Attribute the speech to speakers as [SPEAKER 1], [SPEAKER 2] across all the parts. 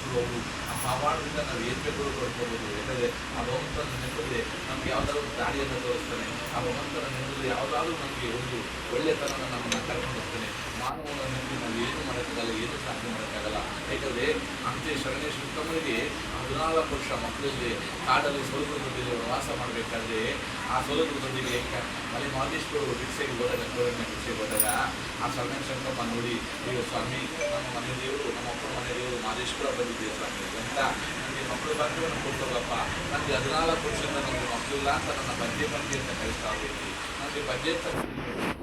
[SPEAKER 1] ಅವರು ಆ ಪವಾಡದಿಂದ ನಾವು ಏನು ಬೇಕಾದ್ರೂ ಪಡ್ಕೋಬೋದು. ಯಾಕಂದರೆ ಆ ಭಗವಂತನ ನೆನಪಲ್ಲಿ ನಮ್ಗೆ ಯಾವುದಾದ್ರು ಒಂದು ದಾರಿಯನ್ನು ತೋರಿಸ್ತಾನೆ. ಆ ಭಗವಂತನ ನೆನಪಲ್ಲಿ ಯಾವುದಾದ್ರೂ ನಮಗೆ ಒಂದು ಒಳ್ಳೆತನ ನಮ್ಮನ್ನು ಕರ್ಕೊಂಡು ಹೋಗ್ತಾನೆ. ಮಾನವನ ನೆನಪಲ್ಲಿ ನಾವು ಏನು ಮಾಡೋಕ್ಕಾಗಲ್ಲ, ಏನು ಸಾಧನೆ ಮಾಡೋಕ್ಕಾಗಲ್ಲ. ಯಾಕಂದರೆ ಅಂತೆ ಶರಣೆ ಶ್ರೀಕಮ್ಮನಿಗೆ 14 ವರ್ಷ ಮಕ್ಕಳಲ್ಲಿ ಕಾಡಲ್ಲಿ ಸೋಲಗುರದಲ್ಲಿ ವಾಸ ಮಾಡಬೇಕಾದ್ರೆ ಆ ಸೋಲಗುರದೊಂದಿಗೆ ಅಲ್ಲಿ ಮಾದೇಶ್ವರರು ಭಿಕ್ಷೆಗೆ ಹೋದಾಗ ಗೋರಣ್ಯ ಭಿಕ್ಷೆಗೆ ಹೋದಾಗ ಆ ಶರಣ ಶಂಕಮ್ಮ ನೋಡಿ, ಅಯ್ಯೋ ಸ್ವಾಮಿ, ನಮ್ಮ ಮನೆ ದೇವರು, ನಮ್ಮ ಅಪ್ಪನ ಮನೆ ದೇವರು ಮಾದೇಶ್ವರ ಬಂದಿದ್ದೀವಿ ಸ್ವಾಮಿ ಅಂತ ನನಗೆ ಮಕ್ಕಳು ಭಾಗ್ಯವನ್ನು ಕೊಡ್ತೋಗಪ್ಪ. ನನಗೆ 14 ವರ್ಷದಿಂದ ನನಗೆ ಮಕ್ಕಳಿಲ್ಲ ಅಂತ ನನ್ನ ಬಂದೆ ಅಂತ ಕಳಿಸ್ತಾ ಹೋಗಿ ನನಗೆ ಬಂದೆ ಅಂತ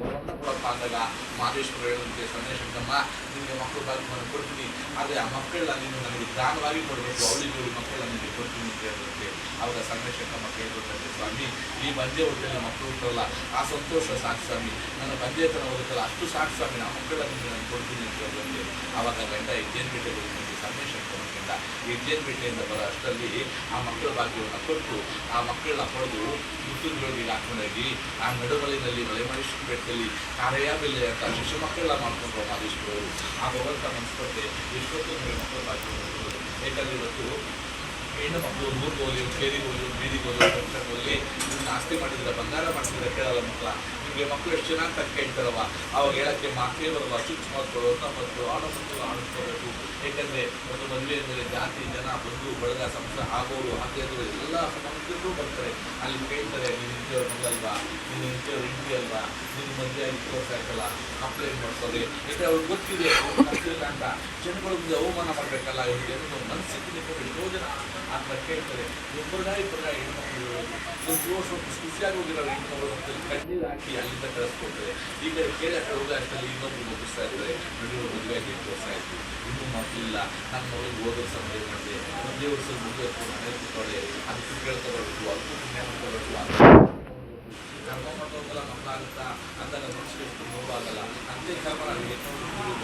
[SPEAKER 1] ವರವನ್ನು ಕೊಡಪ್ಪ ಅಂದಾಗ ಮಾದೇಶ್ವರ ಹೇಳುವಂತೆ ಶರಣ ಶಂಕಮ್ಮ, ನಿನಗೆ ಮಕ್ಕಳು ಭಾಗ್ಯವನ್ನು ಕೊಡ್ತೀನಿ, ಆದರೆ ಆ ಮಕ್ಕಳನ್ನ ನೀನು ನನಗೆ ದಾನವಾಗಿ ಕೊಡಬೇಕು, ಅವಳಿಗೆ ಮಕ್ಕಳನ್ನ ನಿನಗೆ ಕೊಡ್ತೀನಿ ಅಂತ ಹೇಳುತ್ತೆ. ಆವಾಗ ಶರಣ ಶಂಕಮ್ಮ ಕೇಳ್ಕೊಳ್ತಾರೆ, ಸ್ವಾಮಿ ಈ ಬಂದೆ ಹೊಟ್ಟೆಯಲ್ಲಿ ಮಕ್ಕಳು ಹುಟ್ಟಲ್ಲ, ಆ ಸಂತೋಷ ಸಾಕು ಸ್ವಾಮಿ, ನನ್ನ ಬಂದೆ ತನ ಹೋಗುತ್ತಲ್ಲ ಅಷ್ಟು ಸಾಕು ಸ್ವಾಮಿ, ಆ ಮಕ್ಕಳನ್ನ ನಿಮಗೆ ನಾನು ಕೊಡ್ತೀನಿ ಅಂತ ಹೇಳುವಂತೆ. ಆವಾಗ ಗಂಡ ಹೆಜ್ಜೇನುಪೇಟೆ ಹೋಗಿ ಶರಣ ಶಂಕಮ್ಮನಿಂದ ಹೆಜ್ಜೇನುಪೇಟೆಯಿಂದ ಬರೋ ಅಷ್ಟರಲ್ಲಿ ಆ ಮಕ್ಕಳ ಭಾಗ್ಯವನ್ನು ಕೊಟ್ಟು ಆ ಮಕ್ಕಳನ್ನ ಪಡೆದು ಮುತ್ತುಗಳಿಗೆ ಹಾಕೊಂಡೋಗಿ ಆ ನಡುಮಲಿನಲ್ಲಿ ಮಲೆಮಹೇಶ್ವರ ಬೆಟ್ಟದಲ್ಲಿ ಕಾರೆಯ ಬೆಲೆ ಅಂತ ಶಿಶು ಮಕ್ಕಳೆಲ್ಲ ಮಾಡ್ಕೊಂಡ್ರು ಮಾದೇಶ್ವರರು. ಆ ಭಗವಂತ ಮನಸ್ಕೊಟ್ಟೆ ಎಷ್ಟೊತ್ತು ನಮಗೆ ಮಕ್ಕಳ ಭಾಗ್ಯವನ್ನು ಕೊಡೋದು. ಯಾಕಂದರೆ ಇವತ್ತು ಹೆಣ್ಣು ಮಕ್ಕಳು ಊರಿಗೆ ಹೋಗಿ ಕೇರಿಗೆ ಹೋಗಿ ಬೀದಿಗೆ ಹೋಗಿ ಫಂಕ್ಷನ್ ಹೋಗಿ ಇದನ್ನ ಆಸ್ತಿ ಮಾಡಿದ್ರೆ ಬಂಗಾರ ಮಾಡಿಸಿದ್ರೆ ಕೇಳಲ್ಲ ಮಕ್ಕಳ. ನಿಮಗೆ ಮಕ್ಕಳು ಎಷ್ಟು ಚೆನ್ನಾಗಿ ತಕ್ಕ ಹೇಳ್ತಾರವ, ಅವಾಗ ಹೇಳೋಕ್ಕೆ ಮಾತೇ ಬರಲ್ಲ. ಸ್ವಿಚ್ ಮಾಡ್ಕೊಳ್ಳೋ ಮಕ್ಕಳು ಆಡಿಸ್ಕೋಬೇಕು. ಏಕೆಂದರೆ ಒಂದು ಮದುವೆ ಅಂದರೆ ಜಾತಿ ಜನ ಬಂಧು ಬಳಗ ಸಂಸಾರ ಆಗೋರು ಹಾಕಿದ್ರು ಎಲ್ಲ ಸಂಬಂಧಿಕರು ಬರ್ತಾರೆ. ಅಲ್ಲಿ ಕೇಳ್ತಾರೆ, ನೀನು ಇಂಥವ್ರ ಮಗಳಲ್ವಾ, ನೀನು ಇಂಥವ್ರ ಹೆಂಡತಿ ಅಲ್ವಾ, ನಿನ್ನ ಮದುವೆ ಆಗಿ ತೋರಿಸಾಕಲ್ಲ ಕಂಪ್ಲೇಂಟ್ ಮಾಡ್ತಾರೆ. ಯಾಕಂದರೆ ಅವ್ರಿಗೆ ಗೊತ್ತಿದೆ ಗೊತ್ತಿಲ್ಲ ಅಂತ ಜನಗಳಿಗೆ ಅವಮಾನ ಮಾಡಬೇಕಲ್ಲ. ಇವ್ರಿಗೆ ಮನಸ್ಸಿಗೆ ಎಷ್ಟೋ ಜನ ಆ ಥರ ಕೇಳ್ತಾರೆ. ಇಬ್ಬರ ಹೆಣ್ಮಕ್ಳು ಸ್ವಲ್ಪ ಖುಷಿಯಾಗಿ ಹೋಗಿರೋ ಹೆಣ್ಮಕ್ಳು ಕಣ್ಣೀರು ಹಾಕಿ ಅಲ್ಲಿಂದ ಕಳಿಸ್ಕೊಡ್ತಾರೆ. ಈಗ ಕೇಳಿ ಅಷ್ಟು ಹೋಗ ಅಷ್ಟಲ್ಲಿ ಇನ್ನೊಬ್ರು ಮುಗಿಸ್ತಾ ಇದ್ದಾರೆ, ನಡೆಯುವ ಮದುವೆ ಆಗಿ ತೋರಿಸ್ತಾ ಇದ್ವಿ, ಇನ್ನೂ ಮಕ್ಕಳಿಲ್ಲ, ನನ್ನ ಮಗಳಿಗೆ ಓದೋ ಸಮಯ ಮಾಡಿದೆ, ಒಂದೇ ವರ್ಷ ಮದುವೆ ಮನೆ ಕೂತಾಳೆ, ಅದಕ್ಕೆ ಕೇಳ್ತಾ ಬರಬೇಕು, ಅದಕ್ಕೂ ಪುಣ್ಯ ಮಾಡ್ಕೋಬೇಕು ಅಂತ ಕರ್ಮ ಮಾಡೋದಲ್ಲ ಮಕ್ಕಳಾಗುತ್ತಾ ಅಂದಾಗ ಮನುಷ್ಯರಿಗೆ ಎಷ್ಟು ನೋವಾಗಲ್ಲ. ಅಂತೆ ಕರ್ಮ ನನಗೆ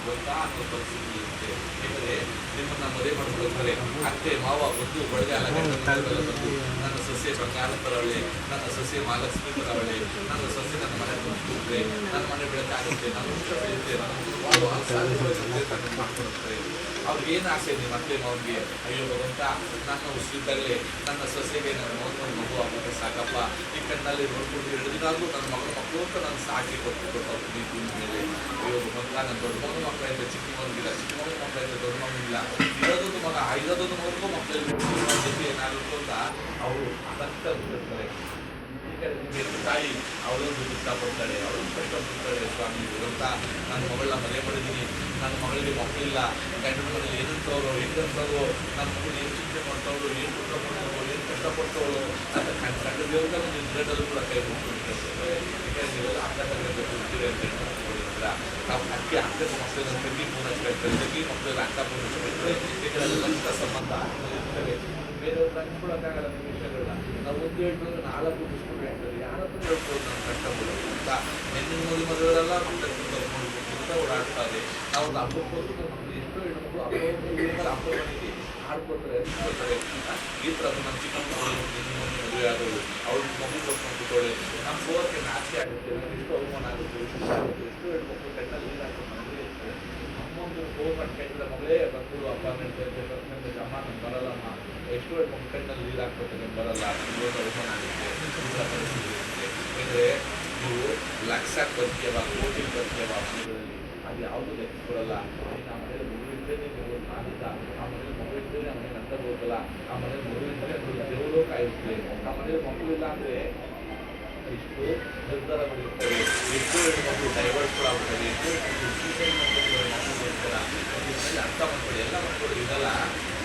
[SPEAKER 1] ಗೊತ್ತಾ ಅನ್ನೋ ಪರಿಸ್ಥಿತಿ ಇರುತ್ತೆ. ಯಾಕಂದರೆ ನಿಮ್ಮನ್ನು ಮದುವೆ ಮಾಡ್ಕೊಳ್ತಾರೆ, ಅತ್ತೆ ಮಾವ ಬಂದು ಬಡಗಾಲ ಬಂದು ನನ್ನ ಸೊಸೆ ಬಂಗಾರ ತರವಳೆ, ನನ್ನ ಸೊಸೆ ಮಹಾಲಕ್ಷ್ಮಿ ತರವಳೆ, ನನ್ನ ಸೊಸೆ ನನ್ನ ಮನೆ ತುಂಬಿದ್ರೆ ನನ್ನ ಮನೆ ಬೆಳಕಾಗುತ್ತೆ, ನನ್ನ ವಂಶ ಬೆಳೆಯುತ್ತೆ, ನನ್ನ ಮಾಡ್ಕೊಳ್ತಾರೆ. ಅವ್ರಿಗೇನು ಆಸೆ ನಿಮ್ಮ ಅತ್ತೆ ಮಾವನಿಗೆ, ಅಯ್ಯೋ ಭಗವಂತ ನನ್ನ ಉಸಿರಿದ್ದಲ್ಲೇ ನನ್ನ ಸೊಸೆಗೆ ನನ್ನ ಮಗು ಆಗುತ್ತೆ ಸಾಕಪ್ಪ, ಈ ಕಣ್ಣಲ್ಲಿ ನೋಡ್ಕೊಂಡು 2 ದಿನ ಆದರೂ ನನ್ನ ಮಕ್ಕಳು ಅಂತ ನಾನು ಸಾಕಿ ಕೊಟ್ಟು ಪ್ರೀತಿ ಮೇಲೆ. ಅಯ್ಯೋ ಭಗವಂತ ನನ್ನ ದೊಡ್ಡ ಮಗನ ಮಕ್ಕಳಿಂದ ಚಿಕ್ಕ ಮಗನಿಲ್ಲ, ಚಿಕ್ಕ ಮಗನ ಮಕ್ಕಳಿಂದ ದೊಡ್ಡ ಮಗನಿಲ್ಲ, ಇರೋದೊಂದು ಮಗ 5 ಮಗನಿಗೂ ಮಕ್ಕಳಲ್ಲಿ ಜೊತೆ ಏನಾಗುತ್ತೆ ಅಂತ ಅವರು ಅದಕ್ಕೆ ಬಿಟ್ಟಿರ್ತಾರೆ. ಈಗ ತಾಯಿ ಅವಳೊಂದು ಇಷ್ಟಪಡ್ತಾಳೆ, ಅವಳೊಂದು ಕಷ್ಟಪಡ್ತಾಳೆ. ಸ್ವಾಮಿ ಭಗವಂತ ನನ್ನ ಮಗಳನ್ನ ಮದುವೆ ಮಾಡಿದ್ದೀನಿ, ನನ್ನ ಮಗಳಿಗೆ ಮಕ್ಕಳಿಲ್ಲ, ಗಂಡನ ಮನೇಲಿ ಏನಂತವ್ರು ಹೆಂಗಂತವ್ರು, ನನ್ನ ಮಗಳು ಏನು ಚಿಂತೆ ಮಾಡ್ತಾವಳು, ಏನು ಊಟ ಮಾಡ್ತಾವಳು, ಏನು ಕಷ್ಟಪಡ್ತಾವಳು ಅಂತ ಸಣ್ಣ ದೇವರ ನಿದ್ರೆದಲ್ಲೂ ಕೂಡ ಕೈ ಮುಗಿಸ್ಕೊಂಡಿರ್ತಾರೆ. ಯಾಕಂದರೆ ನೀವೆಲ್ಲ ಅಕ್ಕ ತಂಗಿ ಕೂರ್ತೀರಿ ಅಂತ ಹೇಳ್ಕೊಂಡಿರ್ತೀರ. ನಾವು ಅಕ್ಕ ಮಕ್ಕಳನ್ನ ತಂಗಿ ಪೂರೈಸ್ಕೊಳ್ತಾರೆ, ತಂಗಿ ಮಕ್ಕಳನ್ನ ಅಕ್ಕ ಪೂರೈಸ್ಕೊಳ್ತಾರೆ. ಯಾಕಂದರೆ ಲಂಚ ಸಂಬಂಧ ಇರ್ತವೆ, ಬೇರೆಯವ್ರನ್ನ ಹಂಚ್ಕೊಳಕ್ಕಾಗಲ್ಲ ನಮ್ಮ ವಿಷಯಗಳನ್ನ. ನಾವು ಒಂದು ಹೇಳ್ಕೊಂಡು 4 ಮುಗಿಸ್ಕೊಂಡು ಹೇಳ್ತಾರೆ, ಯಾರತ್ರ ಹೇಳ್ಬೋದು ನಮ್ಮ ಕಷ್ಟಗಳು ಅಂತ. ಹೆಣ್ಣಿನ ಮದುವೆಗಳೆಲ್ಲ ಮಕ್ಕಳ ಓಡಾಡ್ತಾರೆ. ನಾವು ಒಂದು ಹಬ್ಬಕ್ಕೋಸ್ಕರ ಮಕ್ಕಳು ಎಷ್ಟೋ ಹೆಣ್ಮಕ್ಳು ಹಬ್ಬ ಮನೆಗೆ ಆಡ್ಕೊಳ್ತಾರೆ, ಹಂಚ್ಕೊಳ್ತಾರೆ. ಈ ಥರ ನಮ್ಮ ಚಿಕ್ಕಮ್ಮ ಮದುವೆ ಆದವಳು ಅವ್ರ ಮಗು ಕೊಟ್ಕೊಂಡು ಕೂತವಳೆ, ನಮ್ಮ ಹೋಗೋಕ್ಕೆ ನಾಚಿಕೆ ಆಗುತ್ತೆ, ನಮ್ಗೆ ಎಷ್ಟು ಅವಮಾನ ಆಗುತ್ತೆ, ಎಷ್ಟೋ ಹೆಣ್ಮಕ್ಳು ಕಣ್ಣಲ್ಲಿ ನೀರು ಹಾಕೊಂಡು ಮದುವೆ ಇರ್ತಾರೆ. ಅಮ್ಮೊಂದು ಹೋಗ್ಕೊಂಡು ಕೇಳಿದ್ರೆ ಮಗಳೇ ಬಂದು ಹಬ್ಬ ನಡೀತಾ ಅಮ್ಮ ನಮ್ಗೆ ಬರಲ್ಲಮ್ಮ, ಎಷ್ಟೋ ಹೆಣ್ಮಕ್ಳು ಕಣ್ಣಲ್ಲಿ ನೀರು ಹಾಕ್ಕೊತಾರೆ, ಬರಲ್ಲ, ಅವಮಾನ ಆಗುತ್ತೆ. ಯಾಕಂದರೆ ನೀವು ಲಕ್ಷ ಬರ್ತೀಯವ, ಕೋಟಿ ಬರ್ತೀಯವ ಮನೆಗಳಲ್ಲಿ, ಅದು ಯಾವುದೂ ಲೆಕ್ಕಿಸ್ಕೊಡಲ್ಲ. ಆ ಮನೇಲಿ ಮಗು ಇದ್ದರೆ ನೀವು ನಾನಿಲ್ಲ, ಆ ಮನೇಲಿ ಮಗು ಇದ್ದರೆ ಆ ಮನೇಲಿ ಅಂತ ಹೋಗಲ್ಲ, ಆ ಮನೇಲಿ ಮಗು ಇದ್ದರೆ ದೇವರು ಕಾಯಿರುತ್ತೆ. ಆ ಮನೇಲಿ ಮಕ್ಕಳು ಇಲ್ಲ ಅಂದರೆ ಎಷ್ಟು ನಿರ್ಧಾರಗಳಿರ್ತವೆ, ಎಷ್ಟೋ ಹೆಣ್ಮಕ್ಳು ಡೈವರ್ಸ್ ಕೂಡ ಆಗ್ತದೆ, ಎಷ್ಟೋ ಹೆಣ್ಮಕ್ಳು ಸೂಸೈಡ್ ಮಕ್ಕಳು ಇರ್ತಾರೆ. ಅರ್ಥ ಮಾಡ್ಕೊಳ್ಳಿ, ಎಲ್ಲ ಮಕ್ಕಳು ಇದಲ್ಲ.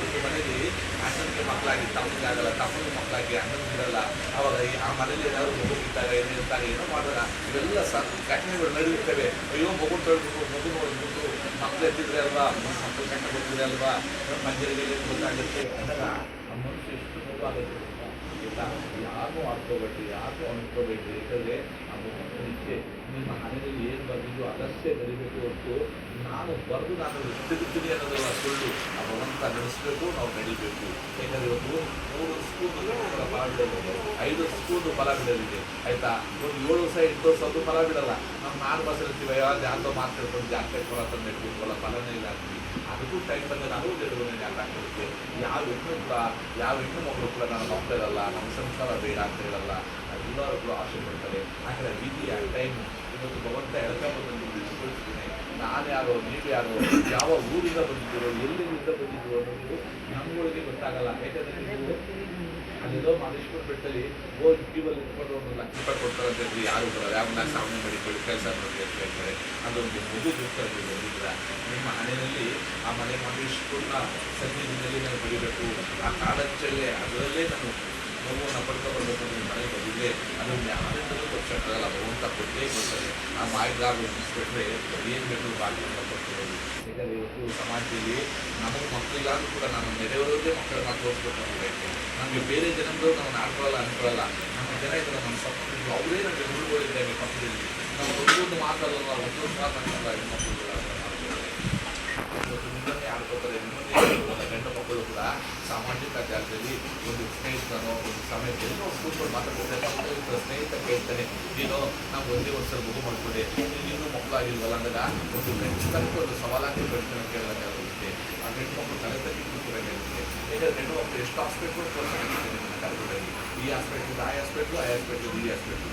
[SPEAKER 1] ಒಂದು ಮನೇಲಿ ಅಣ್ಣನಿಗೆ ಮಕ್ಕಳಾಗಿ ತಮ್ಮನಿಗಾಗಲ್ಲ, ತಮ್ಮನಿಗೆ ಮಕ್ಕಳಾಗಿ ಅಣ್ಣನಿಗಿರಲ್ಲ. ಅವಾಗ ಆ ಮನೇಲಿ ಏನಾದ್ರು ಮಗು ಇದ್ದಾಗ ಏನಿರ್ತಾಗ ಏನೋ ಮಾಡೋಣ, ಇವೆಲ್ಲ ಘಟನೆಗಳು ನಡೆಯುತ್ತವೆ. ಅಯ್ಯೋ ಮಗು ತೊಳ್ಬಿಟ್ಟು ಮಗು ನೋಡ್ಬಿಟ್ಟು ಮಕ್ಕಳು ಎತ್ತಿದ್ರೆ ಅಲ್ವಾ, ಮಕ್ಕಳು ಕಣ್ಣ ಬಂದಿದೆ ಅಲ್ವಾ, ಮಂಜರಿಗೆ ಗೊತ್ತಾಗುತ್ತೆ ಅಂದಾಗ ಆ ಮನುಷ್ಯ ಎಷ್ಟು ನೋವಾಗುತ್ತೆ ಗೊತ್ತಾ. ಯಾರು ಆಡ್ಕೋಬೇಡ್ರಿ, ಯಾರು ಅನ್ಕೋಬೇಡ್ರಿ. ಯಾಕಂದರೆ ಆ ಮಗು ನಿತ್ಯ ನಿಮ್ಮ ಮನೆಯಲ್ಲಿ ಏನು ಬಂದಿದ್ದು ಅದಷ್ಟೇ ಬರೀಬೇಕು ಹೊರತು ನಾನು ಬರೆದು ನಾನು ತಿರುಗುತ್ತೀನಿ ಅನ್ನೋದಲ್ಲ ಸುಳ್ಳು. ಆ ಭಗವಂತ ಜೀವಿತ ನಡೆಸಬೇಕು, ನಾವು ನಡಿಬೇಕು. ಯಾಕಂದರೆ ಇವತ್ತು 3 ಸ್ಪೂನ್ ಫಲ ಬಿಡೋದಿದೆ, 5 ಸ್ಪೂನ್ ಫಲ ಬಿಡೋದಿದೆ, ಆಯ್ತಾ. ಒಂದು 7 ವರ್ಷ 8 ವರ್ಷ ಅದು ಫಲ ಬಿಡಲ್ಲ. ನಾವು 4 ವರ್ಷ ಇರ್ತೀವಿ, ಯಾವ್ದೋ ಮಾತಾಡ್ಕೊಂಡು ಜಾಸ್ತಿ ಫಲ ತಂದು ಇಟ್ಬಿಟ್ವಲ್ಲ, ಫಲನೇ ಇಲ್ಲ ಅಂತೀವಿ. ಅದಕ್ಕೂ ಟೈಮ್ ಬಂದ ನಾವು ಗೆಲುವನ್ನು ಯಾಕಾಗುತ್ತೆ. ಯಾವ ಹೆಣ್ಣು ಮಕ್ಕಳು ಕೂಡ ನನ್ನ ಮಕ್ಕಳಿರಲ್ಲ, ನಮ್ಮ ಸಂಸಾರ ಬೇಡ ಅಂತ ಹೇಳಲ್ಲ. ಎಲ್ಲರೂ ಕೂಡ ಆಸೆ ಪಡ್ತಾರೆ. ಯಾಕಂದರೆ ವಿಧಿಯ ಟೈಮು ಇವತ್ತು ಭಗವಂತ ಎಳ್ಕೊಂಬಂದು ತಿಳಿಸ್ಕೊಳ್ತೀನಿ. ನಾನು ಯಾರೋ, ನೀವು ಯಾರೋ, ಯಾವ ಊರಿಂದ ಬಂದಿದ್ದೀರೋ, ಎಲ್ಲಿಂದ ಬಂದಿದ್ದೀರೋ ಅನ್ನೋದು ನಮ್ಗಳಿಗೆ ಗೊತ್ತಾಗಲ್ಲ. ಯಾಕಂದರೆ ನೀವು ಅಲ್ಲೆಲ್ಲೋ ಮಾದೇಶ್ವರ ಬೆಟ್ಟದಲ್ಲಿ ಹೋಗಿ ಕ್ಯೂವಲ್ಲಿ ನಿಂತ್ಕೊಂಡು ಒಂದು ಲಕ್ಷ ರೂಪಾಯಿ ಕೊಡ್ತಾರೆ ಅಂತ ಹೇಳಿದ್ರೆ ಯಾರು ಬರೋದು, ಯಾವನ್ನ ಸಾವನೆ ಮಾಡಿಕೊಳ್ಳಿ ಕೆಲಸ ನೋಡಿ ಅಂತ ಹೇಳ್ತಾರೆ. ಅದೊಂದು ಮಗು ದುಡ್ತಾರೆ ಬಂದಿದ್ದೀರ. ನಿಮ್ಮ ಮನೆಯಲ್ಲಿ ಆ ಮನೆ ಮಾದೇಶ್ವರನ ಸನ್ನಿಧಿನಲ್ಲಿ ನಾನು ಬೆಳಿಬೇಕು, ಆ ಕಾಡಂಚಲ್ಲೇ ಅದರಲ್ಲೇ ನಾನು ನೋವನ್ನು ಪಡ್ಕೊಬರ್ಬೇಕು ಅಂತ ನಿಮ್ಮ ಮನೆಗೆ ಬಂದಿದ್ದೆ. ಅದನ್ನು ಯಾರಿಂದಲೂ ಗೊತ್ತಾಗಲ್ಲ, ಭಗವಂತ ಕೊಟ್ಟೇ ಕೊಡ್ತಾರೆ. ಆ ಮಾಯಿಗಾರ ಮುಗಿಸ್ಬಿಟ್ರೆ ಏನು ಬೇಕು ಬಾಕಿ ಕೊಡ್ತಾರೆ. ಯಾಕಂದರೆ ಇವತ್ತು ಸಮಾಜದಲ್ಲಿ ನಮಗೆ ಮಕ್ಕಳಿಲ್ಲ ಅಂದ್ರೂ ಕೂಡ ನಾನು ನೆರೆಯವರದೇ ಮಕ್ಕಳನ್ನ ತೋರಿಸ್ಬೇಕು ಅನ್ನಬೇಕು. ನಮಗೆ ಬೇರೆ ಜನಗಳು ನಾವು ಅನ್ಕೊಳ್ಳಲ್ಲ. ನಮ್ಮ ಜನ ಇದ್ದಾರೆ, ನಮ್ಮ ಸಂಬಂಧಿಗಳು ಅವರೇ ನಮಗೆ ಹುಡುಗಳಿದ್ದೇವೆ ಪಕ್ಕದಲ್ಲಿ. ನಾವು ಒಂದೊಂದು ಮಾತಾಡಲ್ಲ, ಒಂದೊಂದು ಮಾತಾಡಲ್ಲ. ಹೆಣ್ಮಕ್ಳುಗಳ ಇವತ್ತು ನಿಮ್ಮನ್ನೇ ಆಡ್ಕೋತಾರೆ, ನಿಮ್ಮನ್ನೇ ಗಂಡು ಮಕ್ಕಳು ಕೂಡ ಸಾಮಾಜಿಕ ಜಾಗದಲ್ಲಿ ಒಂದು ಸ್ನೇಹಿತನೋ ಒಂದು ಸಮಯದಲ್ಲಿ ಕೂತ್ಕೊಂಡು ಮಾತಾಡ್ತಾರೆ. ಸ್ನೇಹಿತ ಕೇಳ್ತಾನೆ, ನೀನು ನಾವು ಒಂದೇ ವರ್ಷದಲ್ಲಿ ಮಗು ಮಾಡ್ಕೊಂಡೆ, ನೀನು ಮಕ್ಕಳಾಗಿಲ್ವಲ್ಲ ಅಂದಾಗ ಒಂದು ಗಂಟು ಒಂದು ಸವಾಲಾಗಿ ಗಂಟನ್ನು ಕೇಳಬೇಕಾಗುತ್ತೆ. ಆ ಗಂಡು ಮಕ್ಕಳು ತಲೆ ತಗ್ಗಿ ಕೂತ್ಕೊಳ್ಳೋದಿರುತ್ತೆ. ಯಾಕಂದರೆ ಗಂಡು ಮಕ್ಕಳು ಎಷ್ಟು ಹಾಸ್ಪಿಟ್ಲು ತೋರಿಸೋದಿರುತ್ತೆ ನಿಮ್ಮನ್ನು ಕರ್ಕೊಂಡೋಗಿ. ಈ ಹಾಸ್ಪಿಟ್ಲಿಂದ ಆ ಹಾಸ್ಪಿಟ್ಲು, ಈ ಹಾಸ್ಪಿಟ್ಲು